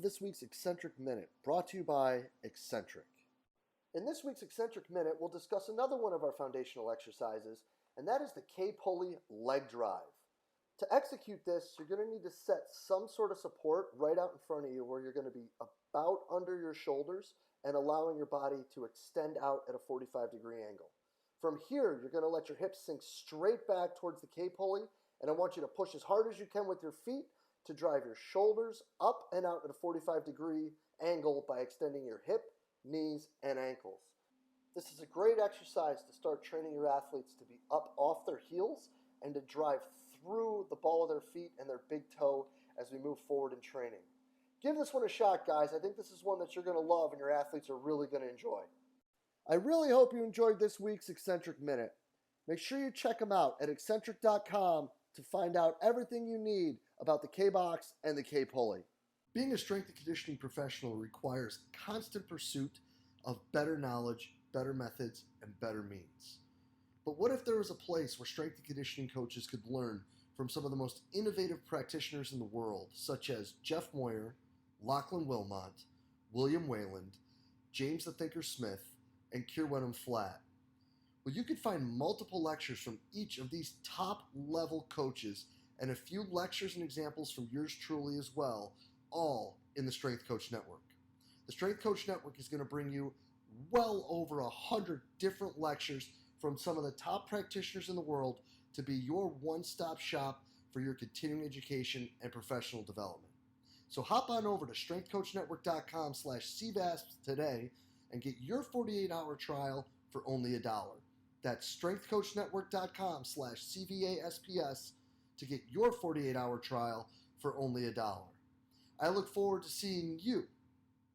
this week's Eccentric Minute, brought to you by Eccentric. In this week's Eccentric Minute, we'll discuss another one of our foundational exercises, and that is the K-pulley leg drive. To execute this, you're going to need to set some sort of support right out in front of you where you're going to be about under your shoulders and allowing your body to extend out at a 45-degree angle. From here, you're going to let your hips sink straight back towards the K-pulley, and I want you to push as hard as you can with your feet to drive your shoulders up and out at a 45-degree angle by extending your hip, knees, and ankles. This is a great exercise to start training your athletes to be up off their heels and to drive through the ball of their feet and their big toe as we move forward in training. Give this one a shot, guys. I think this is one that you're going to love and your athletes are really going to enjoy. I really hope you enjoyed this week's Eccentric Minute. Make sure you check them out at eccentric.com to find out everything you need about the K-box and the K-pulley. Being a strength and conditioning professional requires constant pursuit of better knowledge, better methods, and better means. But what if there was a place where strength and conditioning coaches could learn from some of the most innovative practitioners in the world, such as Jeff Moyer, Lachlan Wilmot, William Wayland, James the Thinker Smith, and Kierwenham Flatt? Well, you could find multiple lectures from each of these top-level coaches and a few lectures and examples from yours truly as well, all in the Strength Coach Network. The Strength Coach Network is going to bring you well over 100 different lectures from some of the top practitioners in the world to be your one-stop shop for your continuing education and professional development. So hop on over to strengthcoachnetwork.com/CVASP today and get your 48-hour trial for only $1. That's strengthcoachnetwork.com/CVASPS to get your 48-hour trial for only $1. I look forward to seeing you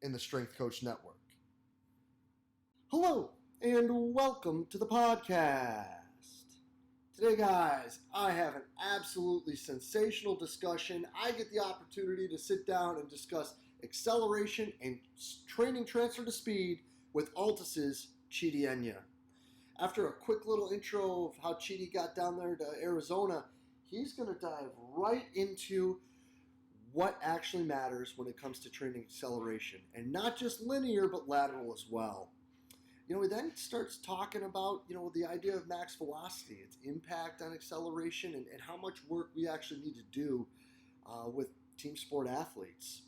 in the Strength Coach Network. Hello, and welcome to the podcast. Today, guys, I have an absolutely sensational discussion. I get the opportunity to sit down and discuss acceleration and training transfer to speed with Altus's Chidi Enyia. After a quick little intro of how Chidi got down there to Arizona, he's going to dive right into what actually matters when it comes to training acceleration. And not just linear, but lateral as well. He then starts talking about, the idea of max velocity, its impact on acceleration, and how much work we actually need to do with team sport athletes.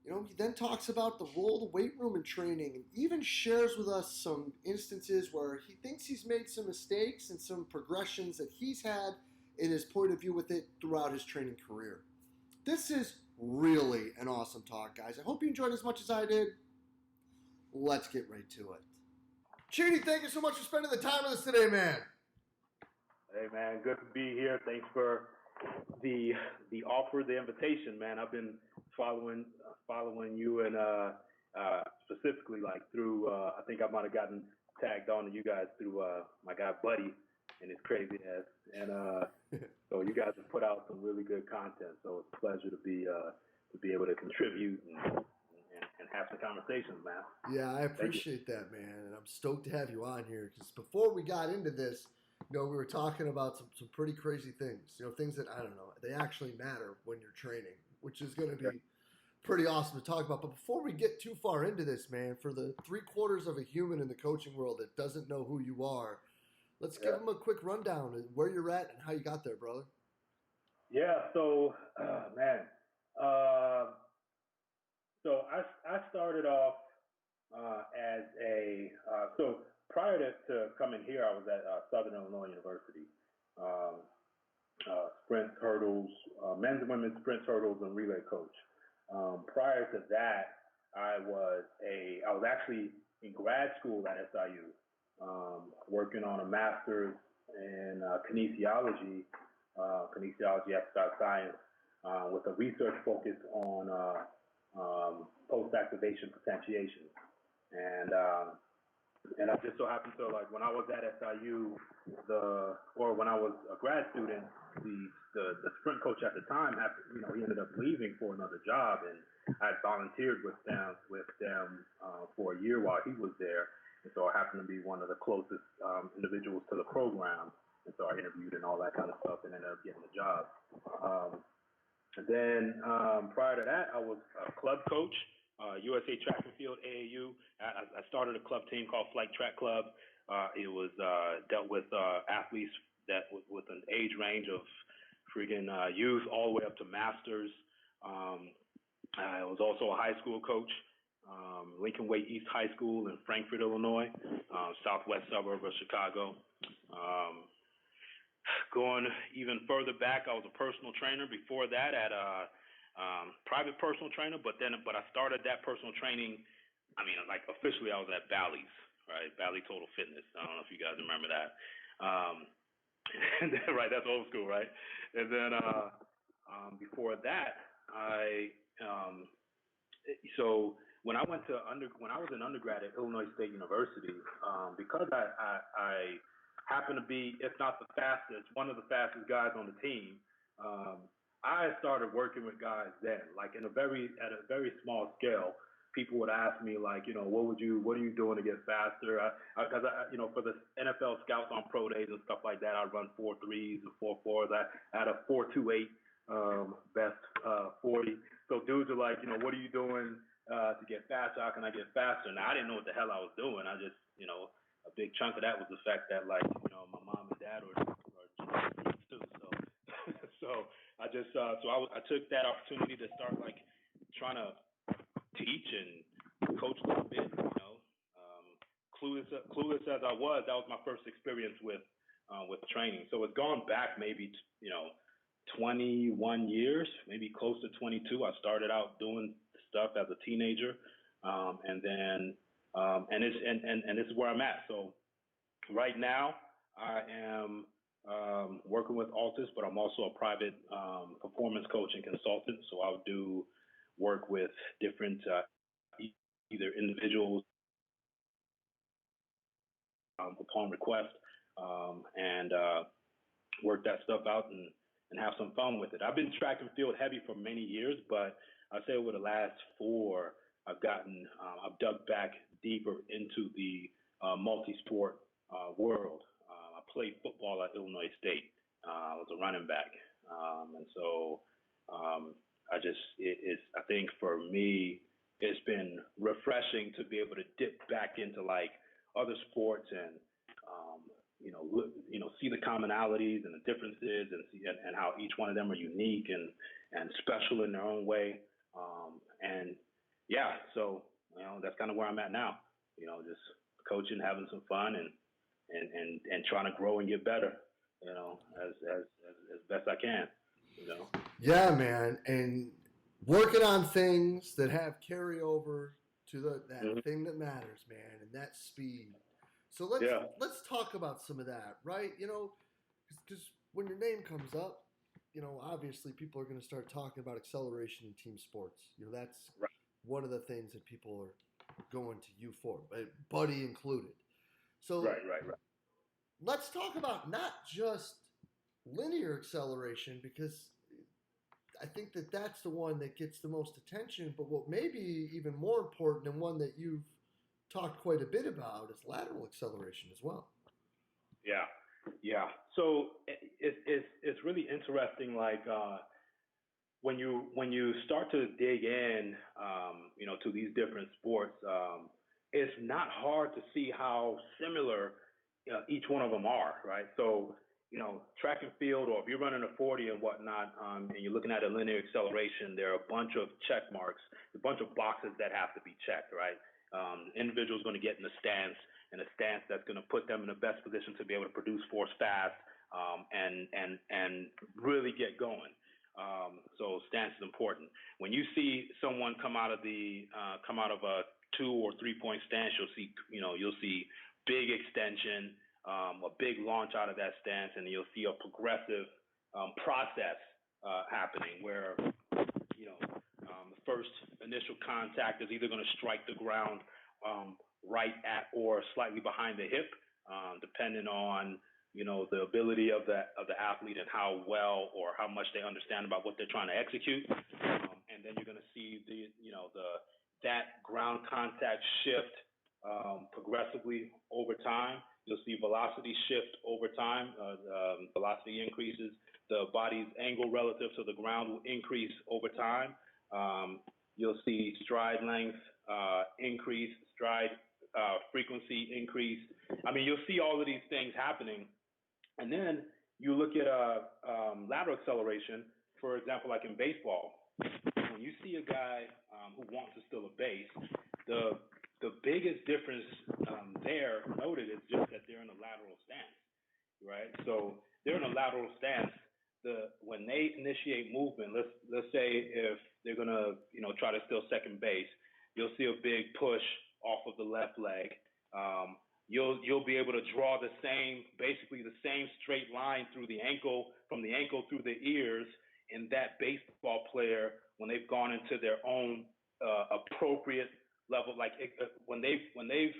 He then talks about the role of the weight room in training and even shares with us some instances where he thinks he's made some mistakes and some progressions that he's had in his point of view with it throughout his training career. This is really an awesome talk, guys. I hope you enjoyed as much as I did. Let's get right to it. Chidi, thank you so much for spending the time with us today, man. Hey, man, good to be here. Thanks for the offer, the invitation, man. I've been following you and specifically like through I think I might have gotten tagged on to you guys through my guy Buddy and his crazy ass, and so you guys have put out some really good content. So it's a pleasure to be able to contribute and have some conversations, man. Yeah, I appreciate that, man, and I'm stoked to have you on here because before we got into this, we were talking about some pretty crazy things, things that, I don't know, they actually matter when you're training, which is going to be pretty awesome to talk about. But before we get too far into this, man, for the 3/4 of a human in the coaching world that doesn't know who you are, let's give them a quick rundown of where you're at and how you got there, brother. Yeah, so, man, so I started off as so prior to coming here, I was at Southern Illinois University, sprint hurdles, men's and women's sprint hurdles and relay coach. Prior to that, I was actually in grad school at SIU, working on a master's in kinesiology, exercise science, with a research focus on post-activation potentiation. And I just so happened to, like, when I was at SIU, when I was a grad student, the sprint coach at the time he ended up leaving for another job, and I volunteered with them for a year while he was there, and so I happened to be one of the closest individuals to the program, and so I interviewed and all that kind of stuff, and ended up getting the job. And then prior to that, I was a club coach, USA Track and Field AAU. I started a club team called Flight Track Club. It was dealt with athletes that with an age range of freaking youth all the way up to masters. Um, I was also a high school coach, Lincoln Way East High School in Frankfort, Illinois, southwest suburb of Chicago. Um, Going even further back, I was a personal trainer before that at a private personal trainer, but I started that personal training. I mean, like officially, I was at Bally's, right? Bally Total Fitness. I don't know if you guys remember that. Um, and then, right, that's old school, right? And then before that, I so when I was an undergrad at Illinois State University, because I happened to be, if not the fastest, one of the fastest guys on the team. Um, I started working with guys then, like at a very small scale. People would ask me like, what are you doing to get faster? Because for the NFL scouts on pro days and stuff like that, I run 4.3s and 4.4s. I had a 4.28 best 40. So dudes are like, what are you doing to get faster? How can I get faster? Now I didn't know what the hell I was doing. I just, a big chunk of that was the fact that like, my mom and dad were genetic too. So, so I took that opportunity to start like trying to teach and coach a little bit. Clueless as I was, that was my first experience with training. So it's gone back maybe 21 years, maybe close to 22. I started out doing stuff as a teenager, and then and this is where I'm at. So right now I am working with Altus, but I'm also a private performance coach and consultant. So I'll do work with different either individuals upon request, and work that stuff out and have some fun with it. I've been track and field heavy for many years, but I'd say over the last 4, I've dug back deeper into the multi-sport world. I played football at Illinois State. I was a running back, and so I think for me, it's been refreshing to be able to dip back into like other sports and see the commonalities and the differences and how each one of them are unique and special in their own way. And yeah, so that's kind of where I'm at now. Just coaching, having some fun, and trying to grow and get better. As best I can. Yeah, man, and working on things that have carryover to that Mm-hmm. thing that matters, man, and that speed. So let's Yeah. let's talk about some of that, right? Because when your name comes up, obviously people are going to start talking about acceleration in team sports. That's Right. one of the things that people are going to you for, Buddy included. So Right. let's talk about not just linear acceleration, because I think that that's the one that gets the most attention. But what may be even more important, and one that you've talked quite a bit about, is lateral acceleration as well. Yeah. So it's really interesting. Like when you start to dig in, to these different sports, it's not hard to see how similar each one of them are, right? So track and field, or if you're running a 40 and whatnot, and you're looking at a linear acceleration, there are a bunch of check marks, a bunch of boxes that have to be checked, right? Individual's going to get in a stance that's going to put them in the best position to be able to produce force fast, and really get going. So stance is important. When you see someone come out of a 2 or 3 point stance, you'll see big extension, a big launch out of that stance, and you'll see a progressive process happening where the first initial contact is either going to strike the ground right at or slightly behind the hip, depending on the ability of the athlete and how well or how much they understand about what they're trying to execute. And then you're going to see that ground contact shift progressively over time, You'll see velocity shift over time. Velocity increases. The body's angle relative to the ground will increase over time. You'll see stride length increase, stride frequency increase. I mean, you'll see all of these things happening. And then you look at lateral acceleration, for example, like in baseball. When you see a guy who wants to steal a base, the biggest difference there noted is just that they're in a lateral stance, right? So they're in a lateral stance. When they initiate movement, let's say if they're gonna try to steal second base, you'll see a big push off of the left leg. You'll be able to draw basically the same straight line through the ankle, from the ankle through the ears, in that baseball player when they've gone into their own appropriate level, like when they've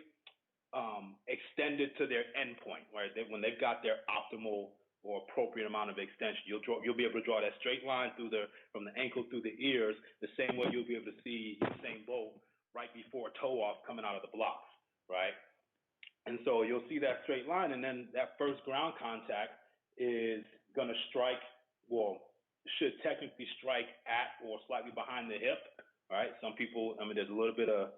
extended to their endpoint, right? When they've got their optimal or appropriate amount of extension, you'll be able to draw that straight line from the ankle through the ears, the same way you'll be able to see Usain Bolt right before toe off coming out of the blocks, right? And so you'll see that straight line, and then that first ground contact is going to strike, should technically strike at or slightly behind the hip, right? Some people, there's a little bit of,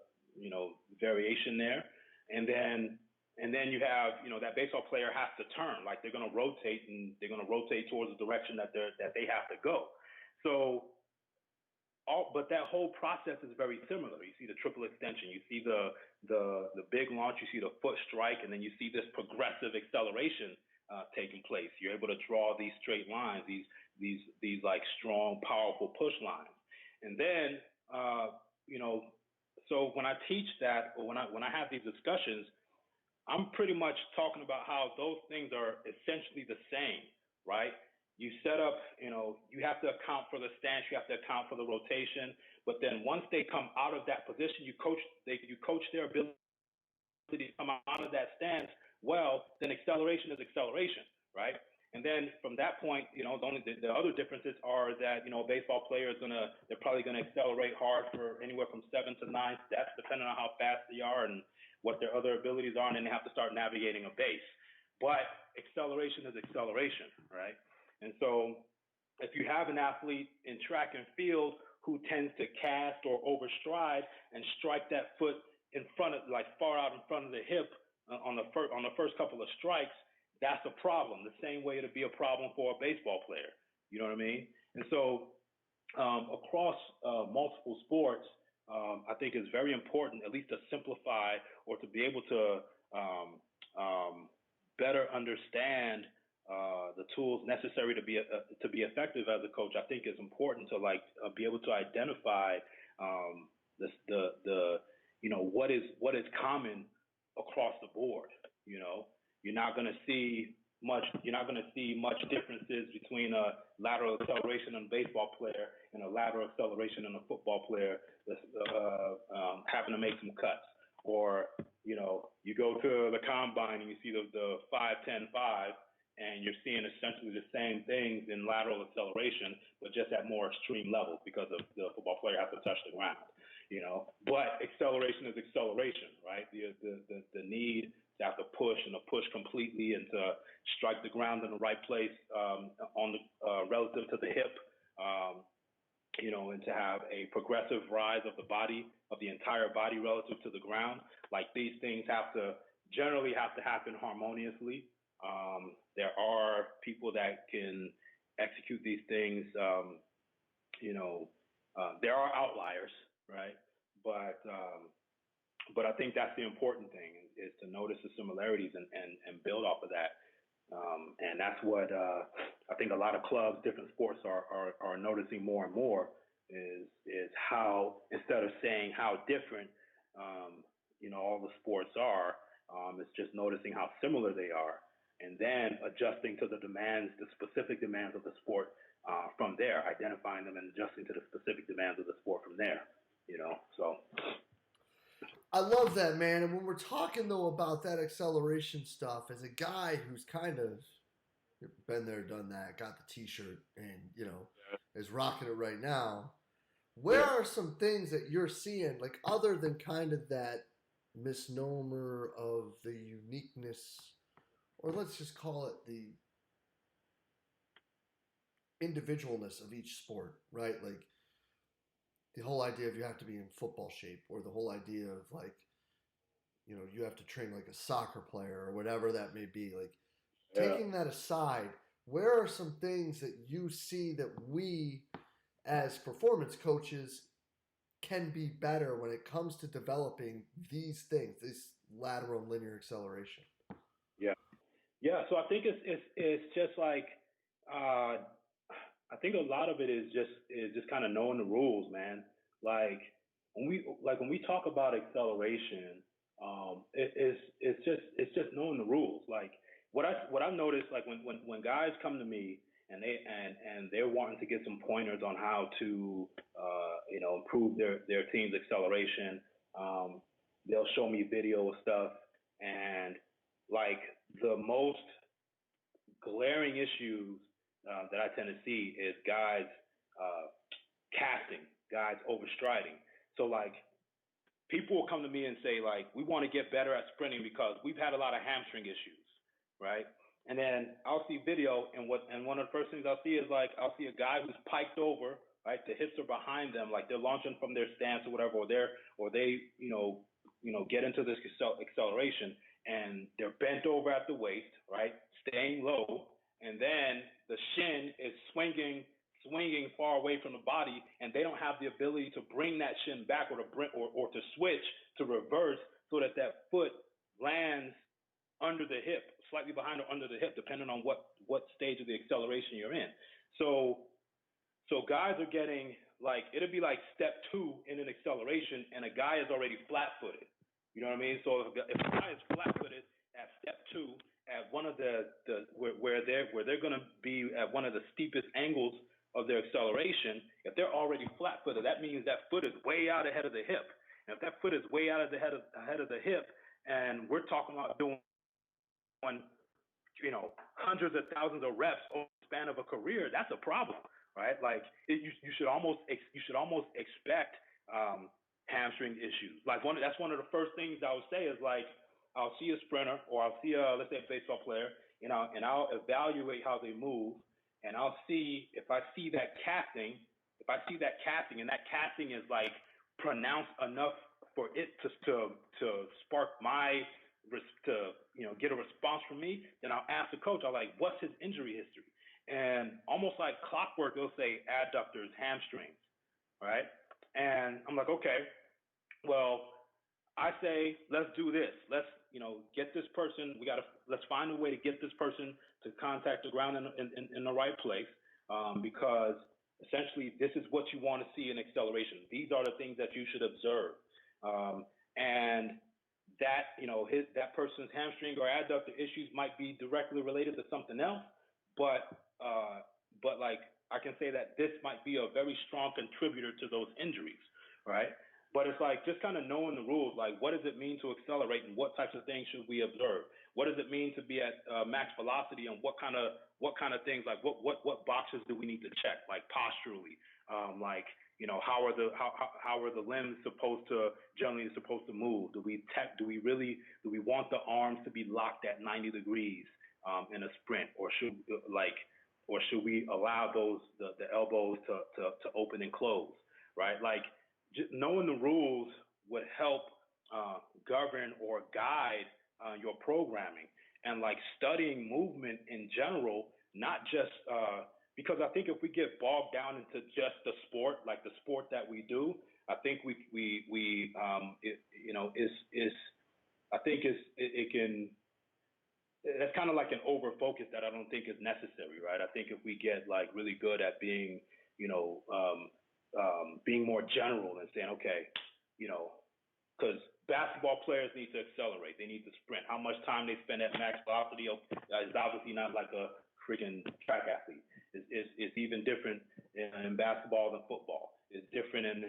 variation there. And then you have, that baseball player has to turn, like they're going to rotate, and they're going to rotate towards the direction that they have to go. So, but that whole process is very similar. You see the triple extension, you see the big launch, you see the foot strike, and then you see this progressive acceleration taking place. You're able to draw these straight lines, these like strong, powerful push lines. And then, so when I teach that, or when I have these discussions, I'm pretty much talking about how those things are essentially the same, right? You set up, you have to account for the stance, you have to account for the rotation, but then once they come out of that position, you coach their ability to come out of that stance. Well, then acceleration is acceleration, right? And then from that point, the other differences are that a baseball player they're probably gonna accelerate hard for anywhere from 7 to 9 steps, depending on how fast they are and what their other abilities are, and then they have to start navigating a base. But acceleration is acceleration, right? And so if you have an athlete in track and field who tends to cast or overstride and strike that foot in front of, like far out in front of the hip on the first couple of strikes, that's a problem. The same way it'd be a problem for a baseball player. You know what I mean? And so across multiple sports, I think it's very important, at least to simplify or to be able to better understand the tools necessary to be effective as a coach. I think it's important to be able to identify what is common across the board. You're not going to see much differences between a lateral acceleration in a baseball player and a lateral acceleration in a football player that's having to make some cuts. Or you go to the combine and you see the 5-10-5, and you're seeing essentially the same things in lateral acceleration, but just at more extreme levels because of the football player has to touch the ground. But acceleration is acceleration, right? The need to have to push and to push completely and to strike the ground in the right place relative to the hip, and to have a progressive rise of the body, of the entire body relative to the ground. Like these things generally have to happen harmoniously. There are people that can execute these things. There are outliers, right? But I think that's the important thing, is to notice the similarities and build off of that. And that's what I think a lot of clubs, different sports are noticing more and more is how, instead of saying how different all the sports are, it's just noticing how similar they are, and then adjusting to the specific demands of the sport from there, identifying them and adjusting to the specific demands of the sport from there. So. I love that, man. And when we're talking, though, about that acceleration stuff, as a guy who's kind of been there, done that, got the T-shirt, and, is rocking it right now, where are some things that you're seeing, like other than kind of that misnomer of the uniqueness or let's just call it the individualness of each sport, right? Like the whole idea of you have to be in football shape, or the whole idea of like, you have to train like a soccer player or whatever that may be. Like taking that aside, where are some things that you see that we as performance coaches can be better when it comes to developing these things, this lateral and linear acceleration? Yeah. Yeah. So I think it's just like I think a lot of it is just kind of knowing the rules, man. Like when we talk about acceleration, it's just knowing the rules. Like what I've noticed, like when guys come to me and they're wanting to get some pointers on how to improve their team's acceleration, they'll show me video stuff, and like the most glaring issues that I tend to see is guys casting, guys overstriding. So like people will come to me and say like, we want to get better at sprinting because we've had a lot of hamstring issues, right? And then I'll see video, and one of the first things I'll see is like I'll see a guy who's piked over, right? The hips are behind them, like they're launching from their stance or whatever, or they get into this acceleration, and they're bent over at the waist, right, staying low, and then the shin is swinging far away from the body, and they don't have the ability to bring that shin back, or to switch to reverse so that foot lands under the hip, slightly behind or under the hip, depending on what stage of the acceleration you're in. So guys are getting like, it'll be like step 2 in an acceleration, and a guy is already flat-footed. You know what I mean? So if a guy is flat-footed at step 2, at one of where they're going to be at one of the steepest angles of their acceleration, if they're already flat-footed, that means that foot is way out ahead of the hip. And if that foot is way out ahead of the hip, and we're talking about doing hundreds of thousands of reps over the span of a career, that's a problem, right? Like you should almost expect hamstring issues. Like that's one of the first things I would say is like, I'll see a sprinter, or I'll see let's say a baseball player, and I'll evaluate how they move, and I'll see if I see that casting, and that casting is like pronounced enough for it to spark my get a response from me, then I'll ask the coach, what's his injury history? And almost like clockwork, they'll say adductors, hamstrings, right? And I'm like, okay, well, I say, let's do this. Let's, get this person. Let's find a way to get this person to contact the ground in the right place, because essentially this is what you want to see in acceleration. These are the things that you should observe, and that that person's hamstring or adductor issues might be directly related to something else, but like I can say that this might be a very strong contributor to those injuries, right? But it's like just kind of knowing the rules, like what does it mean to accelerate, and what types of things should we observe? What does it mean to be at max velocity, and what kind of things, like what boxes do we need to check, like posturally, like how are the limbs generally supposed to move? Do we want the arms to be locked at 90 degrees in a sprint, or should we allow the elbows to open and close, right? Like just knowing the rules would help govern or guide your programming, and like studying movement in general, not just because I think if we get bogged down into just the sport, like the sport that we do, I think that's kind of like an over focus that I don't think is necessary, right? I think if we get like really good at being, being more general and saying, okay, because basketball players need to accelerate, they need to sprint. How much time they spend at max velocity is obviously not like a freaking track athlete. It's even different in basketball than football. It's different in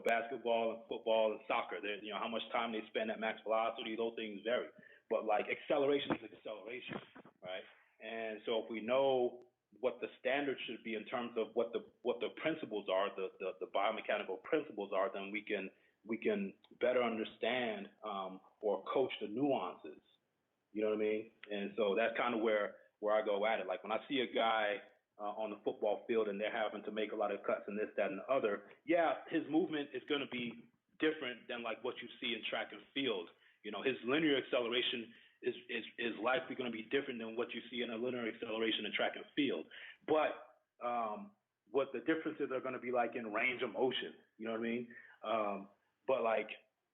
basketball and football and soccer. How much time they spend at max velocity, those things vary. But like acceleration is acceleration, right? And so if we know what the standard should be in terms of what the principles are, the biomechanical principles are, then we can better understand or coach the nuances You know what I mean? And so that's kind of where I go at it. Like when I see a guy on the football field and they're having to make a lot of cuts and this, that, and the other, yeah, his movement is going to be different than like what you see in track and field. You know, his linear acceleration is likely going to be different than what you see in a linear acceleration in track and field. But what the differences are going to be like in range of motion. You know what I mean? But like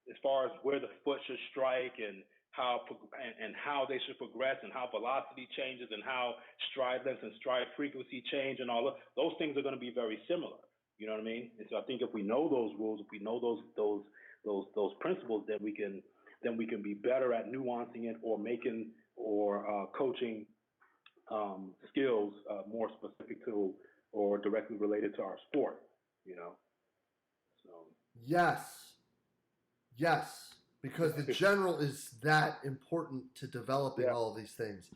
as far as where the foot should strike and how they should progress and how velocity changes and how stride length and stride frequency change and all of those things are going to be very similar. You know what I mean? And so I think if we know those rules, if we know those principles, then we can be better at nuancing it or making or coaching skills more specific to or directly related to our sport. You know, so Yes. Yes. Because the general is that important to developing all of these things.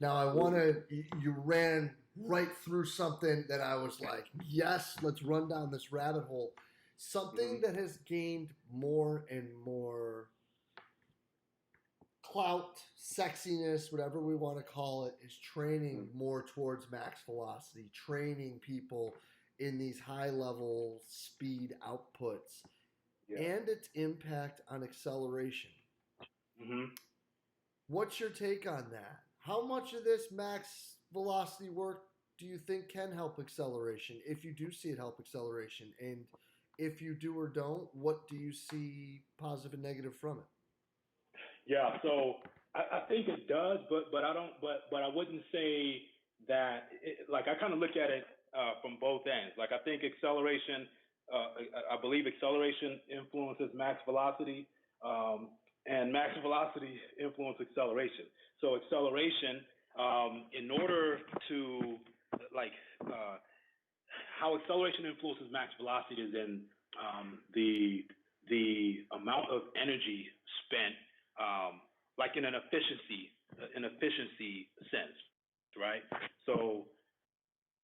Now, I want to, you ran right through something that I was like, yes, let's run down this rabbit hole. Something that has gained more and more clout, sexiness, whatever we want to call it, is training more towards max velocity, training people in these high level speed outputs. And its impact on acceleration. What's your take on that? How much of this max velocity work do you think can help acceleration, if you do see it help acceleration? And if you do or don't, what do you see positive and negative from it? Yeah, so I think it does, but I don't. But I wouldn't say that. Like I kind of look at it from both ends. Like I think acceleration. I believe acceleration influences max velocity, and max velocity influences acceleration. So acceleration, in order to like how acceleration influences max velocity is in the amount of energy spent, like in an efficiency sense, right? So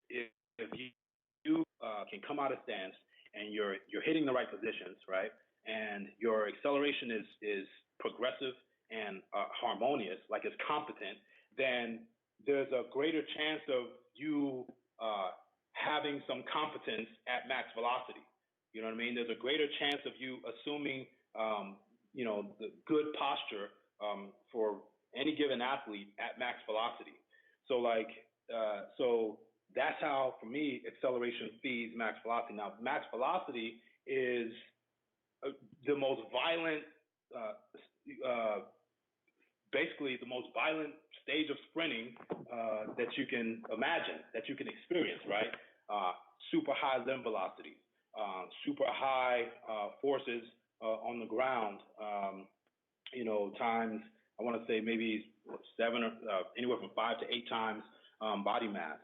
if you can come out of stance and you're hitting the right positions, right, and your acceleration is progressive and harmonious, like it's competent, then there's a greater chance of you having some competence at max velocity. You know what I mean? There's a greater chance of you assuming, the good posture for any given athlete at max velocity. So so that's how, for me, acceleration feeds max velocity. Now, max velocity is the most violent, basically the most violent stage of sprinting that you can imagine, that you can experience, right? Super high limb velocity, super high forces on the ground, times, I want to say maybe seven or anywhere from 5 to 8 times body mass.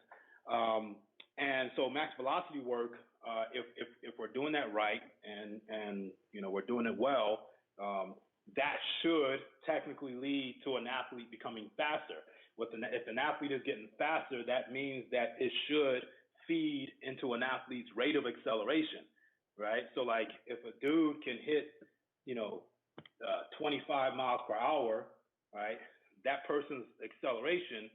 And so max velocity work, if we're doing that right and we're doing it well, that should technically lead to an athlete becoming faster. If an athlete is getting faster, that means that it should feed into an athlete's rate of acceleration, right? So like if a dude can hit, 25 miles per hour, right? That person's acceleration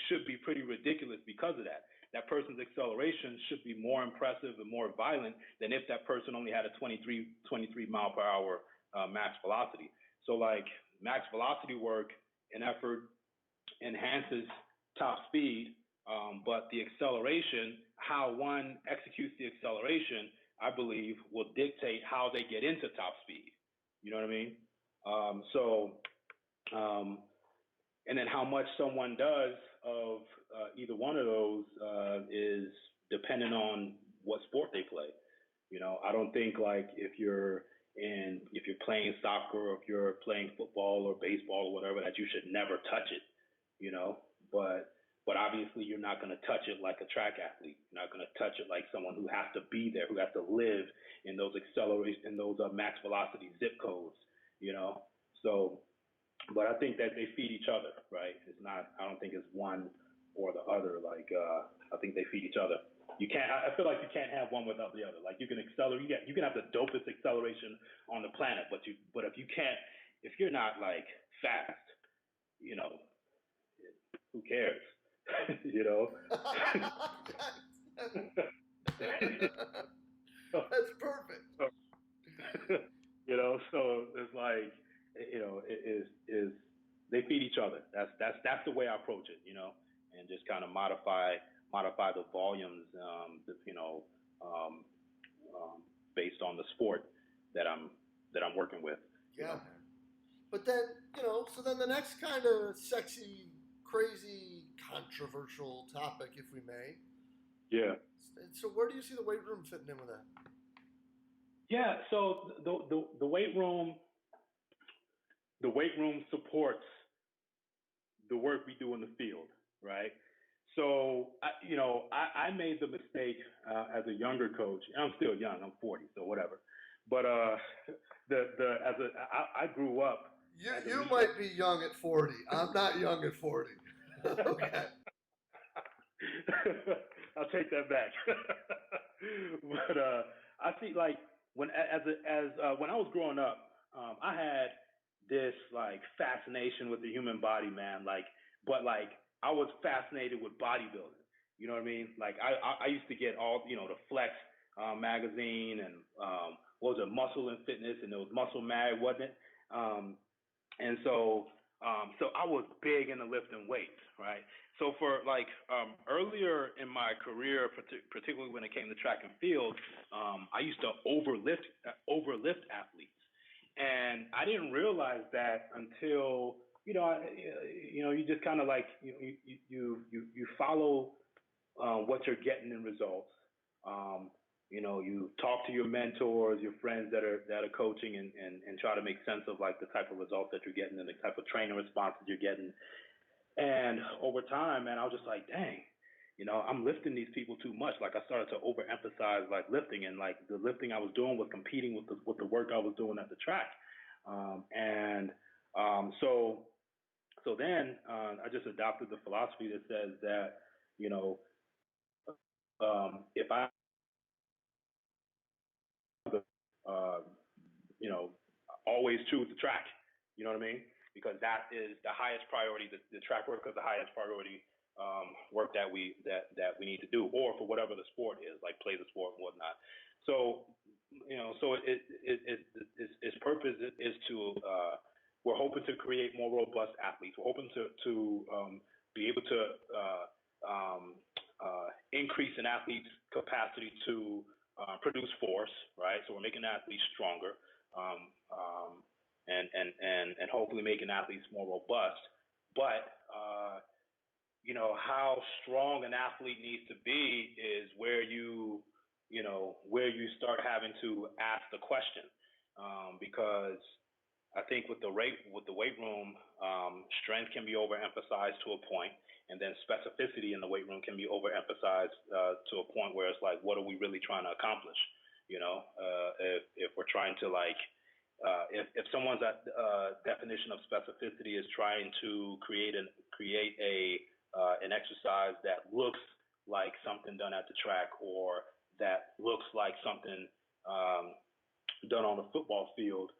should be pretty ridiculous because of that. That person's acceleration should be more impressive and more violent than if that person only had a 23 mile per hour max velocity. So like max velocity work and effort enhances top speed, but the acceleration, how one executes the acceleration, I believe will dictate how they get into top speed. You know what I mean? And then how much someone does of either one of those is dependent on what sport they play. I don't think like if you're playing soccer or if you're playing football or baseball or whatever, that you should never touch it, but obviously you're not going to touch it like a track athlete. You're not going to touch it like someone who has to be there, who has to live in those max velocity zip codes, So, but I think that they feed each other, right? I don't think it's one or the other. Like, I think they feed each other. I feel like you can't have one without the other. Like you can accelerate, you can have the dopest acceleration on the planet, but if you're not like fast, you know, who cares? you know. That's perfect. So it's like, it is they feed each other. That's the way I approach it, and just kind of modify the volumes, um, um, based on the sport that I'm working with. Yeah, man. But then, so then the next kind of sexy, crazy, controversial topic, if we may. Yeah. So where do you see the weight room fitting in with that? Yeah. So the weight room supports the work we do in the field, right? So I made the mistake as a younger coach. And I'm still young. I'm 40, so whatever. But I grew up. You might be young at 40. I'm not young at 40. Okay. I'll take that back. But I see, like, when when I was growing up, I had this like fascination with the human body, man. But I was fascinated with bodybuilding. You know what I mean? Like I used to get all the Flex magazine, and what was it, Muscle and Fitness, and it was Muscle Mag, wasn't it? And so I was big into lifting weights, right? So for earlier in my career, particularly when it came to track and field, I used to overlift athletes, and I didn't realize that until you just kind of you follow what you're getting in results. Um, you talk to your mentors, your friends that are coaching, and try to make sense of like the type of results that you're getting and the type of training responses you're getting. And over time, man, I was just like, dang, I'm lifting these people too much. Like I started to overemphasize like lifting, and like the lifting I was doing was competing with the work I was doing at the track. And so then I just adopted the philosophy that says that you know if I uh, always choose the track. You know what I mean? Because that is the highest priority. The track work is the highest priority work that we need to do, or for whatever the sport is, like play the sport and whatnot. So its purpose is to we're hoping to create more robust athletes. We're hoping to be able to increase an athlete's capacity to produce force, right? So we're making athletes stronger, um, um, and hopefully making athletes more robust. But how strong an athlete needs to be is where you start having to ask the question, because I think with the weight room, strength can be overemphasized to a point, and then specificity in the weight room can be overemphasized to a point where it's like, what are we really trying to accomplish? If we're trying to if someone's definition of specificity is trying to create an exercise that looks like something done at the track, or that looks like something done on the football field,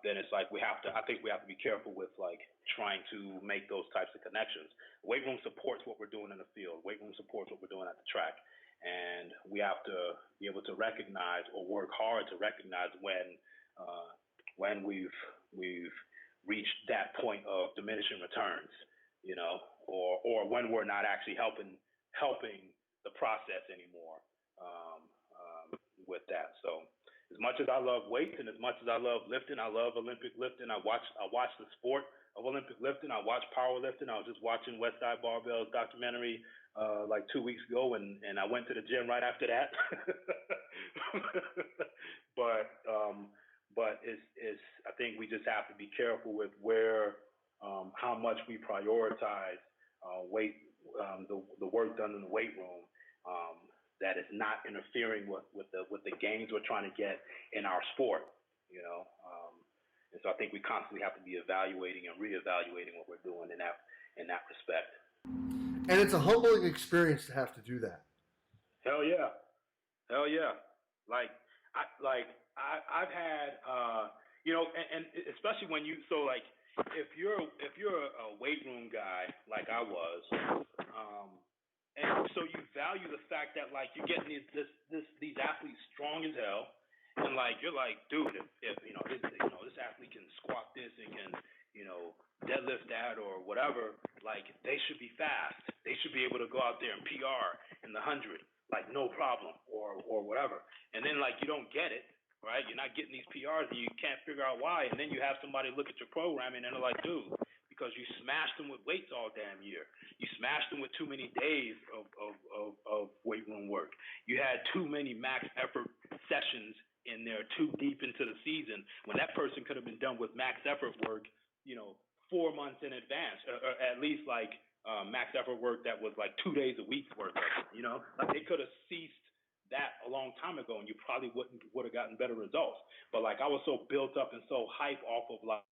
then it's like I think we have to be careful with like trying to make those types of connections. Weight room supports what we're doing in the field. Weight room supports what we're doing at the track, and we have to be able to recognize, or work hard to recognize, when we've reached that point of diminishing returns, or when we're not actually helping the process anymore, with that. So as much as I love weights, and as much as I love lifting, I love Olympic lifting. I watch the sport of Olympic lifting. I watch powerlifting. I was just watching Westside Barbell's documentary like 2 weeks ago, and I went to the gym right after that. but it's I think we just have to be careful with how much we prioritize weight, the work done in the weight room, that is not interfering with the gains we're trying to get in our sport, and so I think we constantly have to be evaluating and reevaluating what we're doing in that respect. And it's a humbling experience to have to do that. Hell yeah. I've had and especially when if you're a weight room guy like I was, and so you value the fact that like you're getting these athletes strong as hell, and like you're like, dude, if this athlete can squat this and can deadlift that or whatever, like they should be fast. They should be able to go out there and PR in the 100, like no problem or whatever. And then like you don't get it, right? You're not getting these PRs and you can't figure out why. And then you have somebody look at your programming and they're like, dude, because you smashed them with weights all damn year. You smashed them with too many days of weight room work. You had too many max effort sessions in there too deep into the season when that person could have been done with max effort work, 4 months in advance, or at least like max effort work that was like 2 days a week worth of it, like they could have ceased that a long time ago and you probably would have gotten better results. But like I was so built up and so hype off of like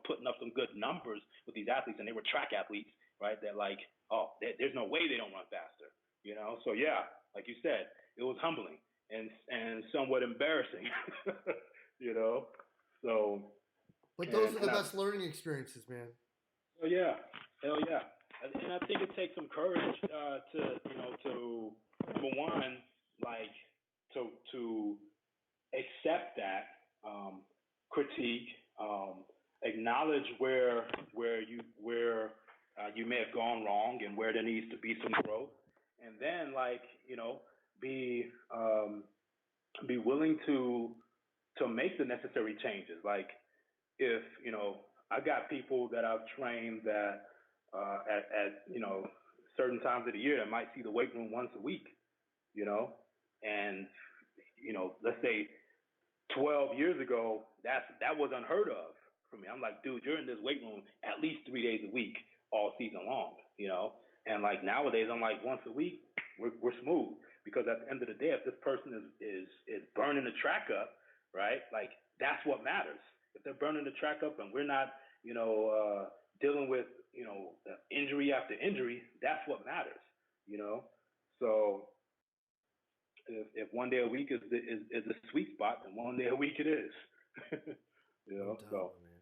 putting up some good numbers with these athletes, and they were track athletes, right? That like, there's no way they don't run faster, So yeah, like you said, it was humbling and somewhat embarrassing, So. But those are the best learning experiences, man. Oh yeah, hell yeah, and I think it takes some courage to number one, like to accept that critique, acknowledge where you may have gone wrong and where there needs to be some growth, and then like be willing to make the necessary changes. Like if I got people that I've trained that at certain times of the year that might see the weight room once a week, and let's say 12 years ago that was unheard of for me. I'm like, dude, you're in this weight room at least 3 days a week all season long, and like nowadays I'm like once a week we're smooth, because at the end of the day, if this person is burning the track up, right, like that's what matters. If they're burning the track up and we're not dealing with injury after injury, that's what matters, So if 1 day a week is a sweet spot, then 1 day a week it is. No doubt, So man.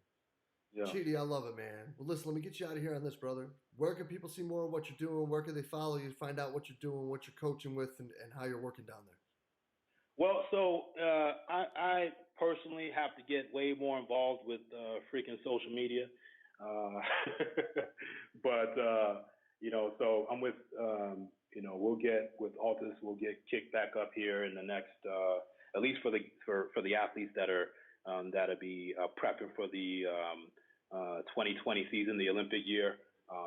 yeah. Chidi, I love it, man. Well, listen, let me get you out of here on this, brother. Where can people see more of what you're doing? Where can they follow you, find out what you're doing, what you're coaching with, and how you're working down there? Well, so I personally have to get way more involved with freaking social media, but so I'm with we'll get with Altus, we'll get kicked back up here in the next at least for the athletes that are that'll be prepping for the 2020 season, the Olympic year.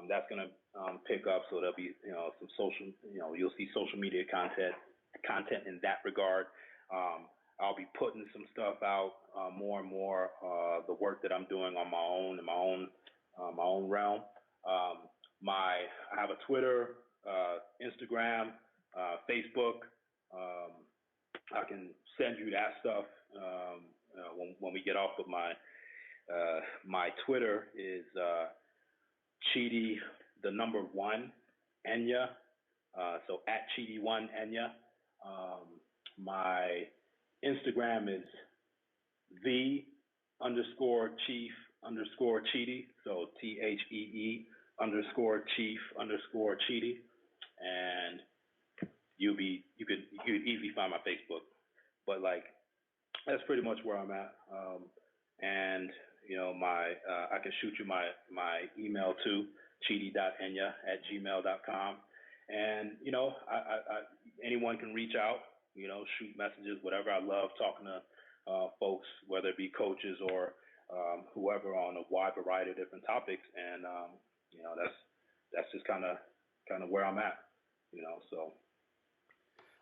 That's gonna pick up, so there'll be some social, you'll see social media content in that regard. I'll be putting some stuff out more and more, the work that I'm doing on my own in my own realm. I have a Twitter, Instagram, Facebook. I can send you that stuff when we get off. Of my Twitter is Chidi, the number 1, Enyia. So at Chidi1 Enyia. My Instagram is the_chief_Chidi. So THEE_chief_Chidi. And you could easily find my Facebook. But like that's pretty much where I'm at. And I can shoot you my email too, chidi.enya@gmail.com. And anyone can reach out, shoot messages, whatever. I love talking to folks, whether it be coaches or whoever, on a wide variety of different topics. And that's just kind of where I'm at, So.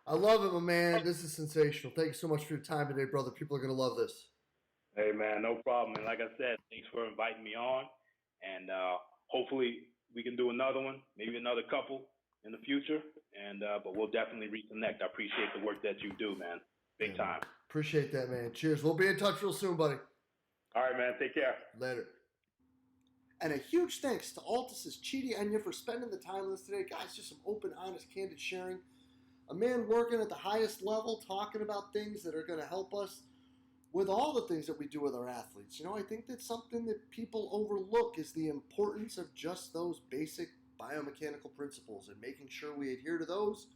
I love it, my man. This is sensational. Thank you so much for your time today, brother. People are going to love this. Hey, man, no problem. And like I said, thanks for inviting me on. And hopefully we can do another one, maybe another couple in the future. And but we'll definitely reconnect. I appreciate the work that you do, man. Big time. Appreciate that, man. Cheers. We'll be in touch real soon, buddy. All right, man. Take care. Later. And a huge thanks to Altus' Chidi Enyia for spending the time with us today. Guys, just some open, honest, candid sharing. A man working at the highest level, talking about things that are going to help us with all the things that we do with our athletes. I think that's something that people overlook is the importance of just those basic biomechanical principles and making sure we adhere to those.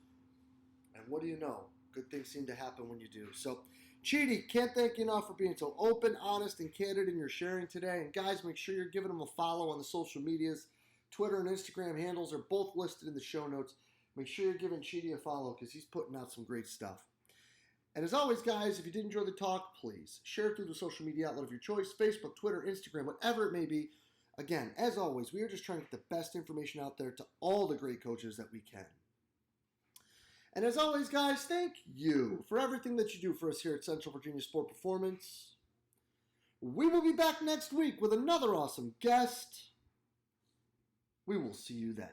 And what do you know? Good things seem to happen when you do. So, Chidi, can't thank you enough for being so open, honest, and candid in your sharing today. And guys, make sure you're giving them a follow on the social medias. Twitter and Instagram handles are both listed in the show notes. Make sure you're giving Chidi a follow because he's putting out some great stuff. And as always, guys, if you did enjoy the talk, please share it through the social media outlet of your choice, Facebook, Twitter, Instagram, whatever it may be. Again, as always, we are just trying to get the best information out there to all the great coaches that we can. And as always, guys, thank you for everything that you do for us here at Central Virginia Sport Performance. We will be back next week with another awesome guest. We will see you then.